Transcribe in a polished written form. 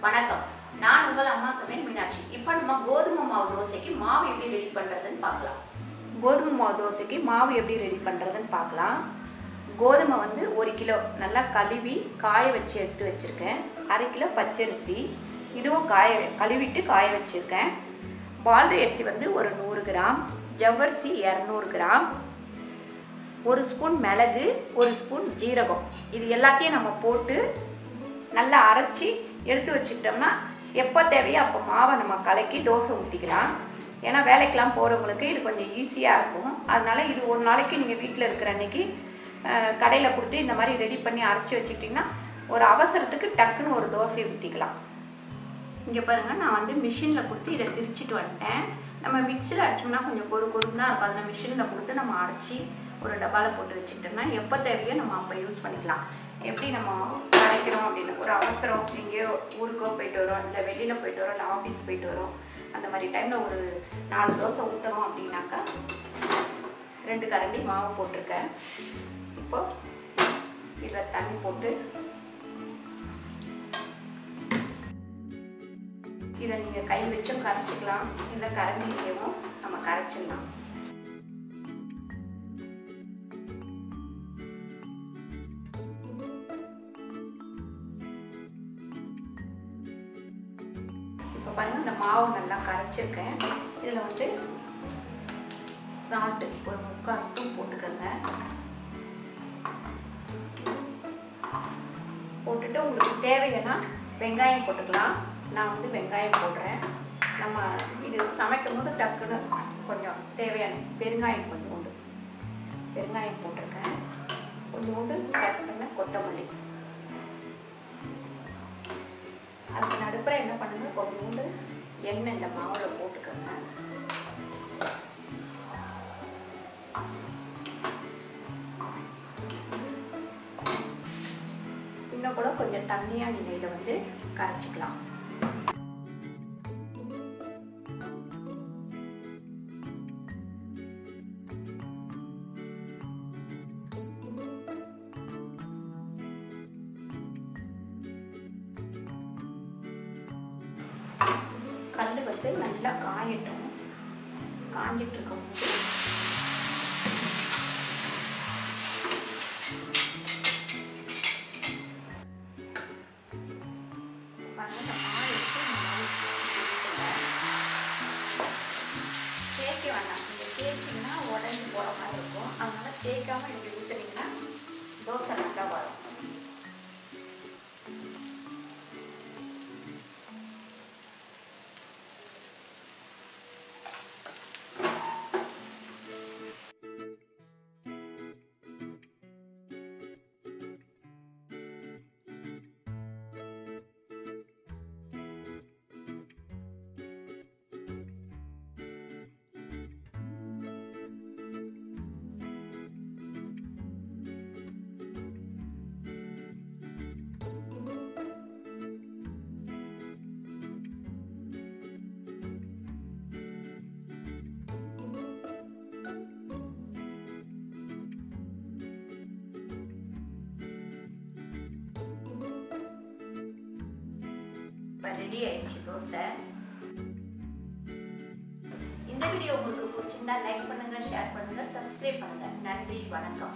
வணக்கம். நான் உங்கள் அம்மா சமையல் மீனாட்சி. இப்போ நம்ம கோதுமை மாவு தோசைக்கு மாவு எப்படி ரெடி பண்ணுறதுன்னு பார்க்கலாம். கோதுமை மாவு தோசைக்கு மாவு எப்படி ரெடி பண்ணுறதுன்னு பார்க்கலாம். கோதுமை வந்து 1 கிலோ நல்லா கழுவி காய வச்சு எடுத்து வச்சுருக்கேன். 1/2 கிலோ பச்சரிசி, இதுவும் கழுவிட்டு காய வச்சுருக்கேன். பால்ரி அரிசி வந்து ஒரு 100 கிராம், ஜவ்வரிசி 200 கிராம், 1 ஸ்பூன் மிளகு, 1 ஸ்பூன் ஜீரகம். இது எல்லாத்தையும் நம்ம போட்டு நல்லா அரைச்சி எடுத்து வச்சுக்கிட்டோம்னா எப்போ தேவையோ அப்போ மாவை நம்ம கலக்கி தோசை ஊற்றிக்கலாம். ஏன்னா வேலைக்கெலாம் போகிறவங்களுக்கு இது கொஞ்சம் ஈஸியாக இருக்கும். அதனால் இது ஒரு நாளைக்கு நீங்கள் வீட்டில் இருக்கிற அன்றைக்கி கடையில் கொடுத்து இந்த மாதிரி ரெடி பண்ணி அரைச்சி வச்சுக்கிட்டிங்கன்னா ஒரு அவசரத்துக்கு டக்குன்னு ஒரு தோசையை ஊற்றிக்கலாம். இங்கே பாருங்கள், நான் வந்து மிஷினில் கொடுத்து இதை திரிச்சிட்டு வந்துட்டேன். நம்ம மிக்சியில் அரைச்சோம்னா கொஞ்சம் கொருன்னு தான் இருக்கும். அதில் மிஷினில் கொடுத்து நம்ம அரைச்சி ஒரு டப்பாவில் போட்டு வச்சுக்கிட்டோம்னா எப்போ தேவையோ நம்ம அப்போ யூஸ் பண்ணிக்கலாம். எப்படி நம்ம அரைக்கிறோம் அப்படின்னு ஒரு அவசரம், எங்கேயோ ஊருக்கோ போயிட்டு வரோம், இல்லை வெளியில் போயிட்டு வரோம், இல்லை ஆஃபீஸ் போயிட்டு வரோம், அந்த மாதிரி டைமில் ஒரு 4 தோசை ஊற்றுறோம் அப்படின்னாக்கா 2 கரண்டி மாவு போட்டிருக்கேன். இப்போ இதில் தண்ணி போட்டு இதை நீங்கள் கை வச்சும் கரைச்சிக்கலாம், இல்லை கரண்டிலேயும் நம்ம கரைச்சிடலாம். இப்போ பாருங்கள், இந்த மாவு நல்லா கரைச்சிருக்கேன். இதில் வந்து சால்ட்டு ஒரு 3/4 ஸ்பூன் போட்டுக்கோங்க. போட்டுட்டு உங்களுக்கு தேவைன்னா வெங்காயம் போட்டுக்கலாம். நான் வந்து வெங்காயம் போடுறேன். நம்ம இது சமைக்கும் போது டக்குன்னு கொஞ்சம் தேவையான பெருங்காயம் கொஞ்சோண்டு பெருங்காயம் போட்டிருக்கேன். கொஞ்சோண்டு கட் பண்ண கொத்தமல்லி. அதுக்கு நடுப்புற என்ன பண்ணுங்க, கொஞ்சோண்டு எண்ணெய் இந்த மாவில் போட்டுக்கோங்க. இன்னும் கூட கொஞ்சம் தண்ணியாக நீங்கள் இதை வந்து கரைச்சிக்கலாம். கல் வந்து நல்லா காயட்டும். காஞ்சிட்டு இருக்கும்போது தேய்க்க வேண்டாம். நீங்கள் தேய்ச்சிங்கன்னா உடஞ்சி போகிற மாதிரி இருக்கும். அதனால் தேய்க்காமல் இப்படி ஊற்றுனீங்கன்னா தோசை நல்லா வரும். ரெடி ஆயிடுச்சு தோசை. இந்த வீடியோ உங்களுக்கு பிடிச்சிருந்தா லைக் பண்ணுங்க, ஷேர் பண்ணுங்க, சப்ஸ்கிரைப் பண்ணுங்க. நன்றி, வணக்கம்.